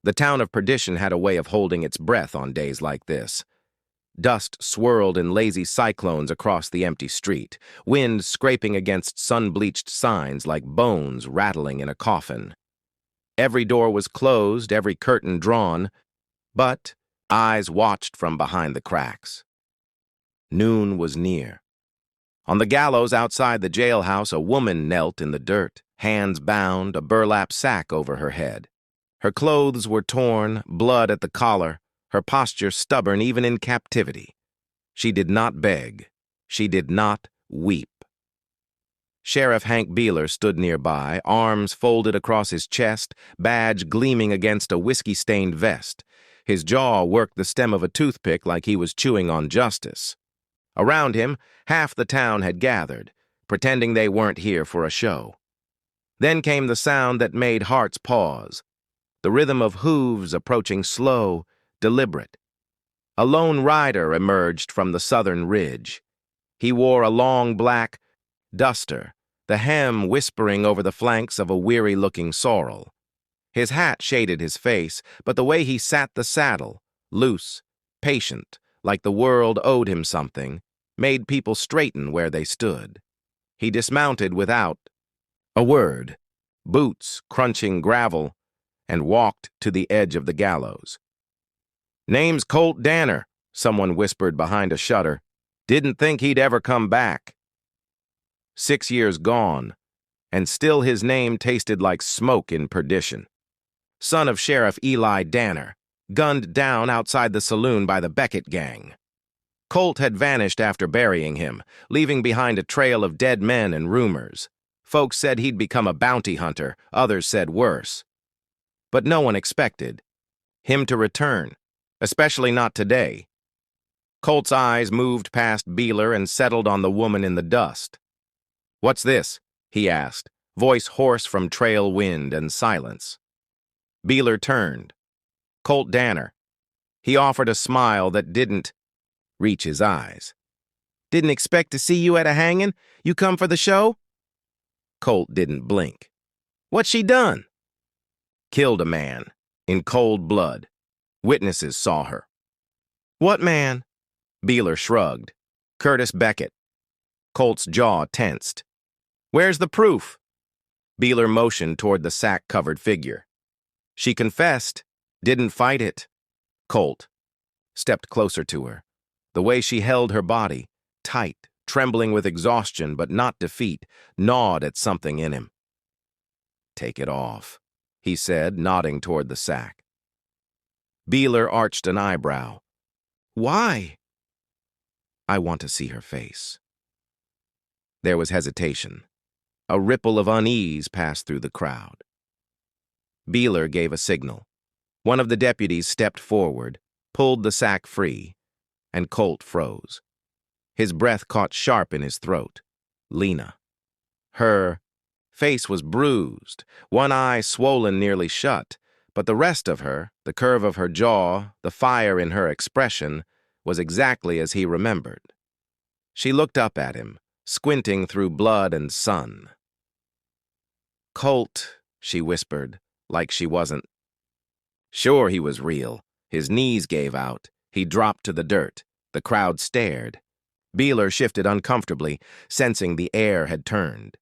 The town of Perdition had a way of holding its breath on days like this. Dust swirled in lazy cyclones across the empty street, wind scraping against sun-bleached signs like bones rattling in a coffin. Every door was closed, every curtain drawn, but eyes watched from behind the cracks. Noon was near. On the gallows outside the jailhouse, a woman knelt in the dirt, hands bound, a burlap sack over her head. Her clothes were torn, blood at the collar, her posture stubborn even in captivity. She did not beg. She did not weep. Sheriff Hank Beeler stood nearby, arms folded across his chest, badge gleaming against a whiskey-stained vest. His jaw worked the stem of a toothpick like he was chewing on justice. Around him, half the town had gathered, pretending they weren't here for a show. Then came the sound that made hearts pause, the rhythm of hooves approaching slow, deliberate. A lone rider emerged from the southern ridge. He wore a long black duster, the hem whispering over the flanks of a weary-looking sorrel. His hat shaded his face, but the way he sat the saddle, loose, patient, like the world owed him something, made people straighten where they stood. He dismounted without a word, boots crunching gravel, and walked to the edge of the gallows. "Name's Colt Danner," someone whispered behind a shutter. "Didn't think he'd ever come back." 6 years gone, and still his name tasted like smoke in Perdition. Son of Sheriff Eli Danner, gunned down outside the saloon by the Beckett gang. Colt had vanished after burying him, leaving behind a trail of dead men and rumors. Folks said he'd become a bounty hunter, others said worse. But no one expected him to return, especially not today. Colt's eyes moved past Beeler and settled on the woman in the dust. "What's this?" he asked, voice hoarse from trail wind and silence. Beeler turned. Colt Danner. He offered a smile that didn't reach his eyes. "Didn't expect to see you at a hanging? You come for the show?" Colt didn't blink. "What's she done?" "Killed a man, in cold blood. Witnesses saw her." "What man?" Beeler shrugged. "Curtis Beckett." Colt's jaw tensed. "Where's the proof?" Beeler motioned toward the sack-covered figure. "She confessed, didn't fight it." Colt stepped closer to her. The way she held her body, tight, trembling with exhaustion but not defeat, gnawed at something in him. "Take it off," he said, nodding toward the sack. Beeler arched an eyebrow. "Why?" "I want to see her face." There was hesitation. A ripple of unease passed through the crowd. Beeler gave a signal. One of the deputies stepped forward, pulled the sack free, and Colt froze. His breath caught sharp in his throat. Lena. Her face was bruised, one eye swollen nearly shut, but the rest of her, the curve of her jaw, the fire in her expression, was exactly as he remembered. She looked up at him, squinting through blood and sun. "Colt," she whispered, like she wasn't. Sure, he was real. His knees gave out. He dropped to the dirt. The crowd stared. Beeler shifted uncomfortably, sensing the air had turned.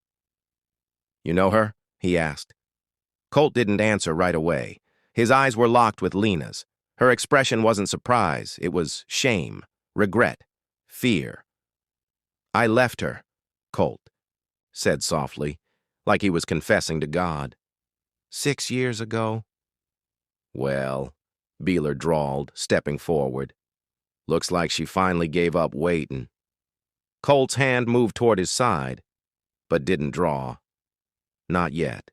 "You know her?" he asked. Colt didn't answer right away. His eyes were locked with Lena's. Her expression wasn't surprise. It was shame, regret, fear. "I left her," Colt said softly, like he was confessing to God. 6 years ago. "Well," Beeler drawled, stepping forward. "Looks like she finally gave up waiting." Colt's hand moved toward his side, but didn't draw. Not yet.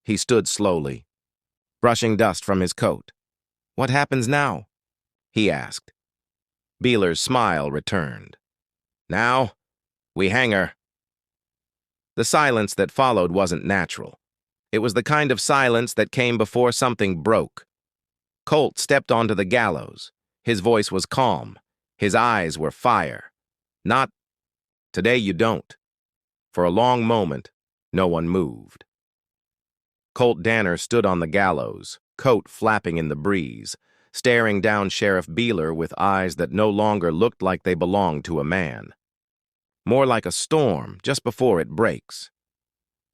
He stood slowly, brushing dust from his coat. "What happens now?" he asked. Beeler's smile returned. "Now, we hang her." The silence that followed wasn't natural. It was the kind of silence that came before something broke. Colt stepped onto the gallows. His voice was calm. His eyes were fire. Not, "Today you don't." For a long moment, no one moved. Colt Danner stood on the gallows, coat flapping in the breeze, staring down Sheriff Beeler with eyes that no longer looked like they belonged to a man. More like a storm just before it breaks.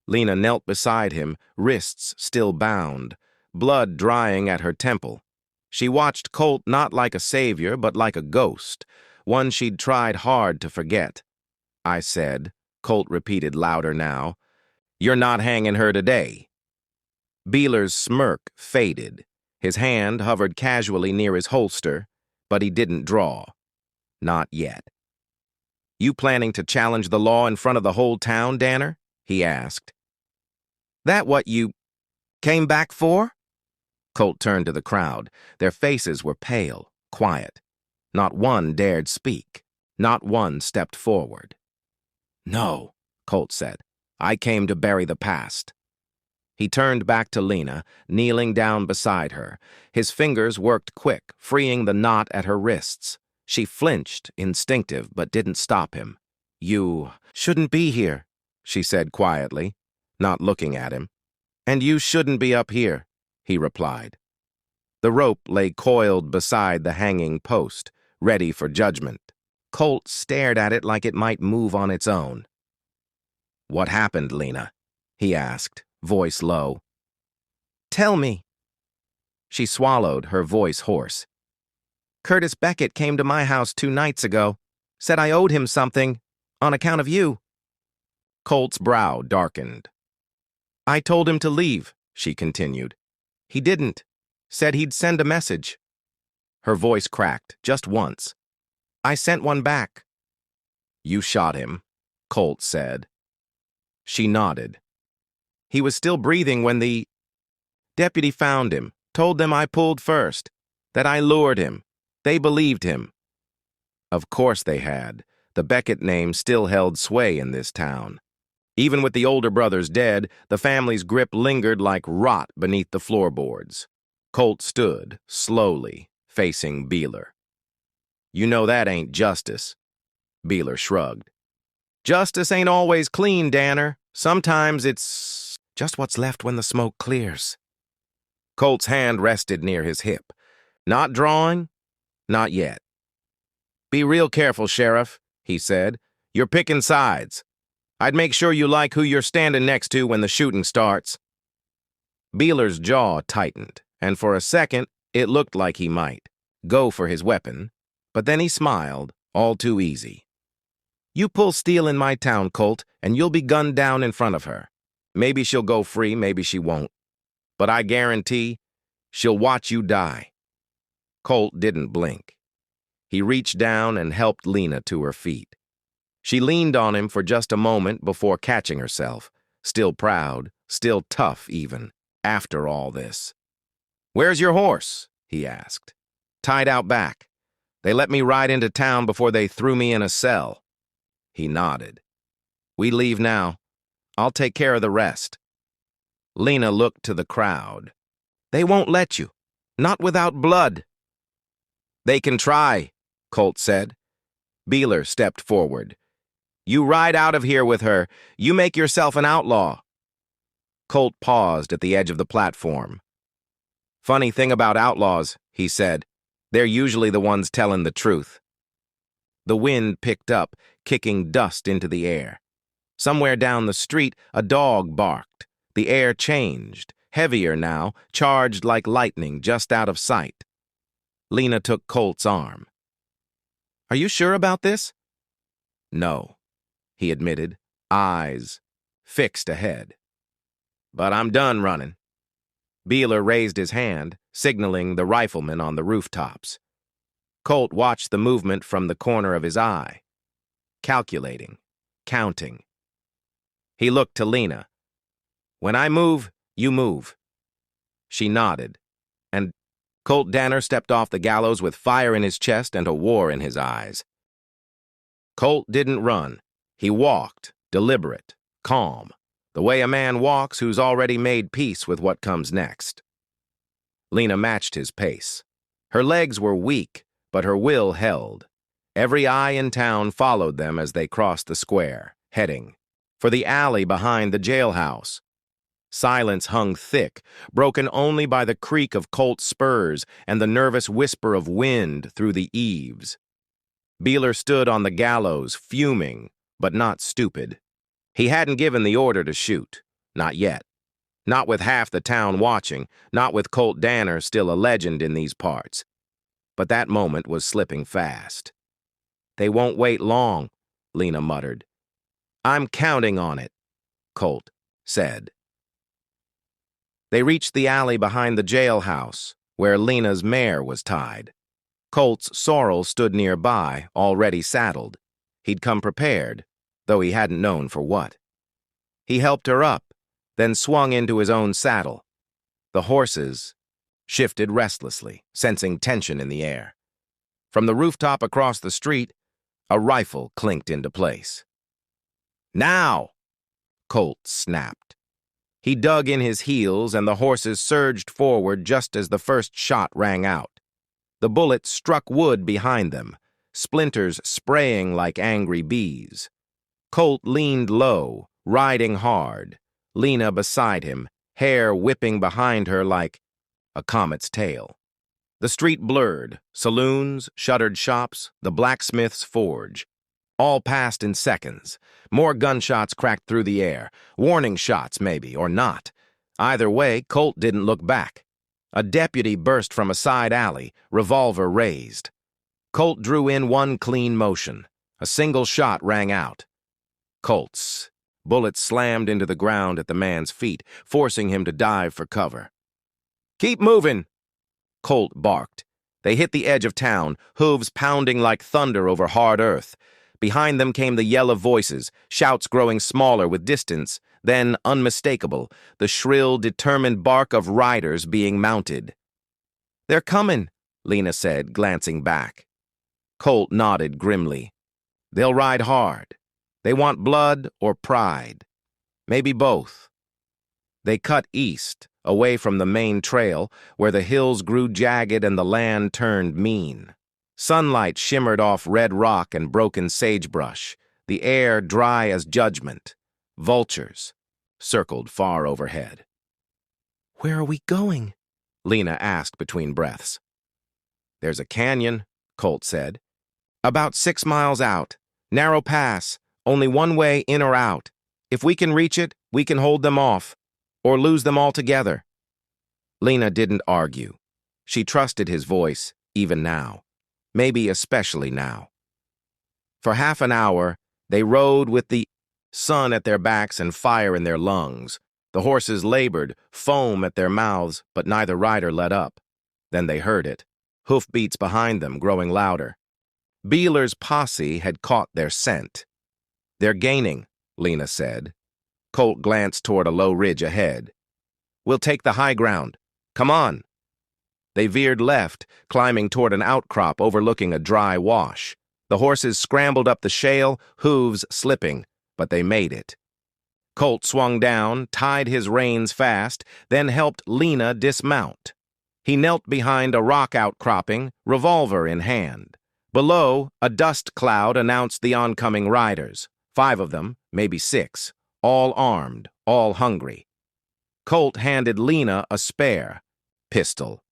Lena knelt beside him, wrists still bound, blood drying at her temple. She watched Colt not like a savior, but like a ghost, one she'd tried hard to forget. "I said," Colt repeated louder now, "you're not hanging her today." Beeler's smirk faded. His hand hovered casually near his holster, but he didn't draw. Not yet. "You planning to challenge the law in front of the whole town, Danner?" he asked. "That what you came back for?" Colt turned to the crowd. Their faces were pale, quiet. Not one dared speak. Not one stepped forward. "No," Colt said. "I came to bury the past." He turned back to Lena, kneeling down beside her. His fingers worked quick, freeing the knot at her wrists. She flinched, instinctive, but didn't stop him. "You shouldn't be here," she said quietly, not looking at him. "And you shouldn't be up here," he replied. The rope lay coiled beside the hanging post, ready for judgment. Colt stared at it like it might move on its own. "What happened, Lena?" he asked, voice low. "Tell me." She swallowed, her voice hoarse. "Curtis Beckett came to my house 2 nights ago, said I owed him something, on account of you." Colt's brow darkened. "I told him to leave," she continued. "He didn't. Said he'd send a message." Her voice cracked, just once. "I sent one back." "You shot him," Colt said. She nodded. "He was still breathing when the deputy found him, told them I pulled first, that I lured him. They believed him." Of course they had. The Beckett name still held sway in this town. Even with the older brothers dead, the family's grip lingered like rot beneath the floorboards. Colt stood, slowly, facing Beeler. "You know that ain't justice." Beeler shrugged. "Justice ain't always clean, Danner. Sometimes it's just what's left when the smoke clears." Colt's hand rested near his hip. "Not drawing? Not yet." "Be real careful, Sheriff," he said. "You're picking sides. I'd make sure you like who you're standing next to when the shooting starts." Beeler's jaw tightened, and for a second, it looked like he might go for his weapon, but then he smiled, all too easy. "You pull steel in my town, Colt, and you'll be gunned down in front of her. Maybe she'll go free, maybe she won't. But I guarantee she'll watch you die." Colt didn't blink. He reached down and helped Lena to her feet. She leaned on him for just a moment before catching herself, still proud, still tough even, after all this. "Where's your horse?" he asked. "Tied out back. They let me ride into town before they threw me in a cell." He nodded. "We leave now. I'll take care of the rest." Lena looked to the crowd. "They won't let you. Not without blood." "They can try," Colt said. Beeler stepped forward. "You ride out of here with her. You make yourself an outlaw." Colt paused at the edge of the platform. "Funny thing about outlaws," he said. "They're usually the ones telling the truth." The wind picked up, kicking dust into the air. Somewhere down the street, a dog barked. The air changed, heavier now, charged like lightning just out of sight. Lena took Colt's arm. "Are you sure about this?" "No," he admitted, eyes fixed ahead. "But I'm done running." Beeler raised his hand, signaling the riflemen on the rooftops. Colt watched the movement from the corner of his eye, calculating, counting. He looked to Lena. "When I move, you move." She nodded, and Colt Danner stepped off the gallows with fire in his chest and a war in his eyes. Colt didn't run. He walked, deliberate, calm, the way a man walks who's already made peace with what comes next. Lena matched his pace. Her legs were weak, but her will held. Every eye in town followed them as they crossed the square, heading for the alley behind the jailhouse. Silence hung thick, broken only by the creak of Colt's spurs and the nervous whisper of wind through the eaves. Beeler stood on the gallows, fuming, but not stupid. He hadn't given the order to shoot. Not yet. Not with half the town watching, not with Colt Danner still a legend in these parts. But that moment was slipping fast. "They won't wait long," Lena muttered. "I'm counting on it," Colt said. They reached the alley behind the jailhouse, where Lena's mare was tied. Colt's sorrel stood nearby, already saddled. He'd come prepared, though he hadn't known for what. He helped her up, then swung into his own saddle. The horses shifted restlessly, sensing tension in the air. From the rooftop across the street, a rifle clinked into place. "Now!" Colt snapped. He dug in his heels, and the horses surged forward just as the first shot rang out. The bullet struck wood behind them, splinters spraying like angry bees. Colt leaned low, riding hard, Lena beside him, hair whipping behind her like a comet's tail. The street blurred, saloons, shuttered shops, the blacksmith's forge. All passed in seconds. More gunshots cracked through the air. Warning shots, maybe, or not. Either way, Colt didn't look back. A deputy burst from a side alley, revolver raised. Colt drew in one clean motion. A single shot rang out. Colt's. Bullets slammed into the ground at the man's feet, forcing him to dive for cover. "Keep moving!" Colt barked. They hit the edge of town, hooves pounding like thunder over hard earth. Behind them came the yell of voices, shouts growing smaller with distance, then unmistakable, the shrill, determined bark of riders being mounted. "They're coming," Lena said, glancing back. Colt nodded grimly. "They'll ride hard. They want blood or pride. Maybe both." They cut east, away from the main trail, where the hills grew jagged and the land turned mean. Sunlight shimmered off red rock and broken sagebrush, the air dry as judgment. Vultures circled far overhead. "Where are we going?" Lena asked between breaths. "There's a canyon," Colt said. "About 6 miles out. Narrow pass, only one way in or out. If we can reach it, we can hold them off, or lose them altogether." Lena didn't argue. She trusted his voice, even now. Maybe especially now. For half an hour, they rode with the sun at their backs and fire in their lungs. The horses labored, foam at their mouths, but neither rider let up. Then they heard it, hoofbeats behind them growing louder. Beeler's posse had caught their scent. "They're gaining," Lena said. Colt glanced toward a low ridge ahead. "We'll take the high ground. Come on." They veered left, climbing toward an outcrop overlooking a dry wash. The horses scrambled up the shale, hooves slipping, but they made it. Colt swung down, tied his reins fast, then helped Lena dismount. He knelt behind a rock outcropping, revolver in hand. Below, a dust cloud announced the oncoming riders. 5 of them, maybe 6, all armed, all hungry. Colt handed Lena a spare pistol.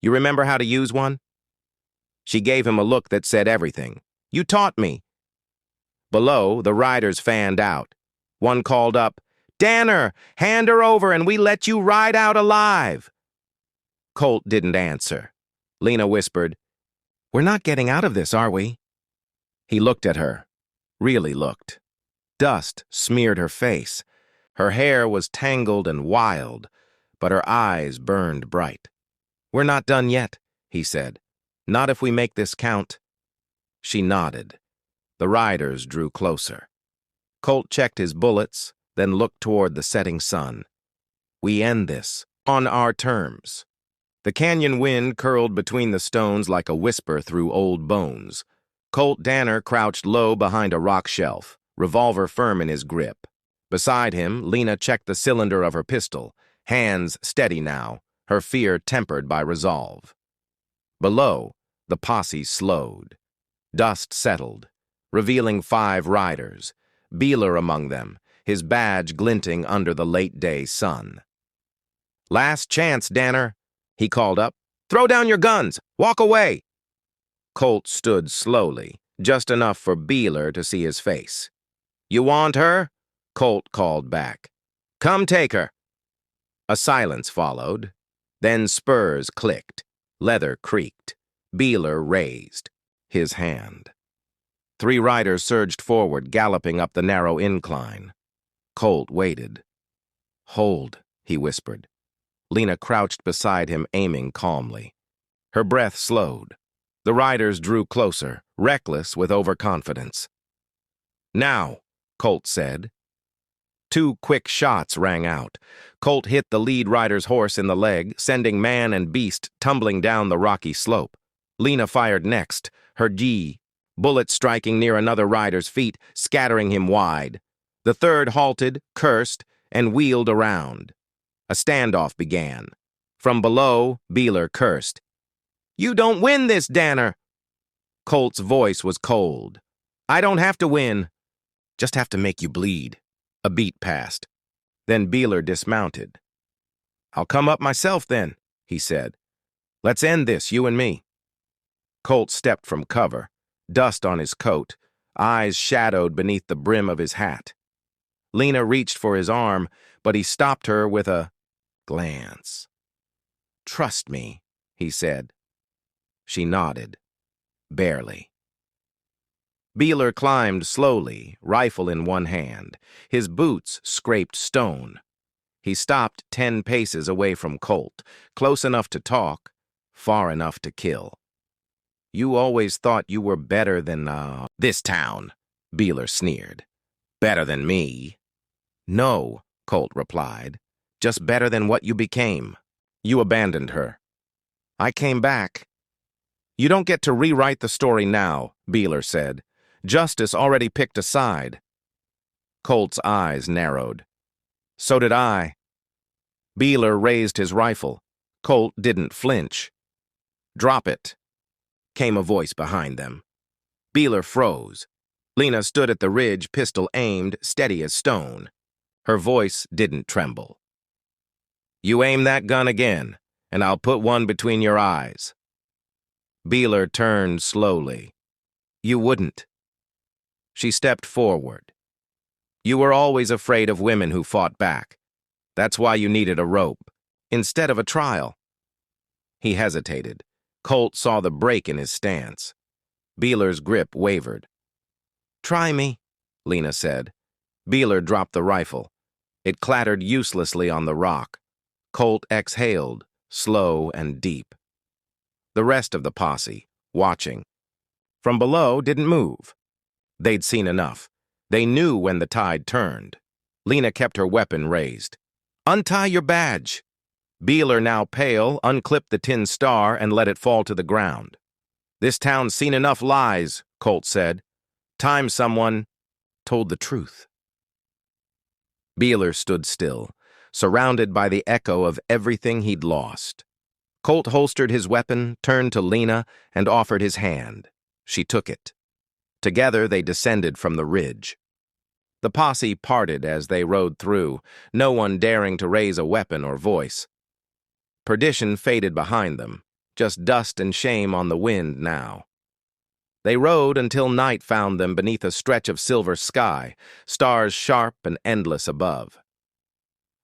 "You remember how to use one?" She gave him a look that said everything. "You taught me." Below, the riders fanned out. One called up, "Danner, hand her over and we let you ride out alive." Colt didn't answer. Lena whispered, "We're not getting out of this, are we?" He looked at her. Really looked. Dust smeared her face. Her hair was tangled and wild, but her eyes burned bright. "We're not done yet," he said. "Not if we make this count." She nodded. The riders drew closer. Colt checked his bullets, then looked toward the setting sun. "We end this, on our terms." The canyon wind curled between the stones like a whisper through old bones. Colt Danner crouched low behind a rock shelf, revolver firm in his grip. Beside him, Lena checked the cylinder of her pistol, hands steady now, her fear tempered by resolve. Below, the posse slowed. Dust settled, revealing 5 riders, Beeler among them, his badge glinting under the late-day sun. "Last chance, Danner," he called up. "Throw down your guns! Walk away!" Colt stood slowly, just enough for Beeler to see his face. "You want her?" Colt called back. "Come take her." A silence followed. Then spurs clicked. Leather creaked. Beeler raised his hand. 3 riders surged forward, galloping up the narrow incline. Colt waited. "Hold," he whispered. Lena crouched beside him, aiming calmly. Her breath slowed. The riders drew closer, reckless with overconfidence. "Now," Colt said. 2 quick shots rang out. Colt hit the lead rider's horse in the leg, sending man and beast tumbling down the rocky slope. Lena fired next, her G, bullet striking near another rider's feet, scattering him wide. The third halted, cursed, and wheeled around. A standoff began. From below, Beeler cursed. "You don't win this, Danner!" Colt's voice was cold. "I don't have to win. Just have to make you bleed." A beat passed. Then Beeler dismounted. "I'll come up myself then," he said. "Let's end this, you and me." Colt stepped from cover, dust on his coat, eyes shadowed beneath the brim of his hat. Lena reached for his arm, but he stopped her with a glance. "Trust me," he said. She nodded. Barely. Beeler climbed slowly, rifle in one hand. His boots scraped stone. He stopped 10 paces away from Colt, close enough to talk, far enough to kill. "You always thought you were better than, this town," Beeler sneered. "Better than me." "No," Colt replied. "Just better than what you became. You abandoned her. I came back." "You don't get to rewrite the story now," Beeler said. "Justice already picked a side." Colt's eyes narrowed. "So did I." Beeler raised his rifle. Colt didn't flinch. "Drop it," came a voice behind them. Beeler froze. Lena stood at the ridge, pistol aimed, steady as stone. Her voice didn't tremble. "You aim that gun again, and I'll put one between your eyes." Beeler turned slowly. "You wouldn't." She stepped forward. "You were always afraid of women who fought back. That's why you needed a rope, instead of a trial." He hesitated. Colt saw the break in his stance. Beeler's grip wavered. "Try me," Lena said. Beeler dropped the rifle. It clattered uselessly on the rock. Colt exhaled, slow and deep. The rest of the posse, watching, from below, didn't move. They'd seen enough. They knew when the tide turned. Lena kept her weapon raised. "Untie your badge." Beeler, now pale, unclipped the tin star and let it fall to the ground. "This town's seen enough lies," Colt said. "Time someone told the truth." Beeler stood still, surrounded by the echo of everything he'd lost. Colt holstered his weapon, turned to Lena, and offered his hand. She took it. Together they descended from the ridge. The posse parted as they rode through, no one daring to raise a weapon or voice. Perdition faded behind them, just dust and shame on the wind now. They rode until night found them beneath a stretch of silver sky, stars sharp and endless above.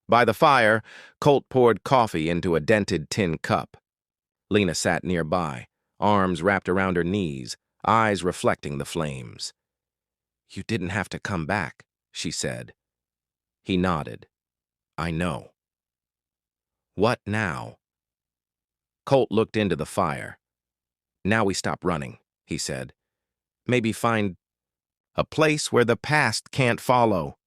By the fire, Colt poured coffee into a dented tin cup. Lena sat nearby, arms wrapped around her knees, eyes reflecting the flames. "You didn't have to come back," she said. He nodded. "I know." "What now?" Colt looked into the fire. "Now we stop running," he said. "Maybe find a place where the past can't follow."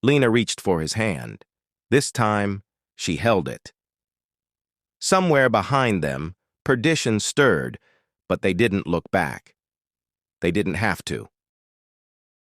Lena reached for his hand. This time, she held it. Somewhere behind them, Perdition stirred, but they didn't look back. They didn't have to.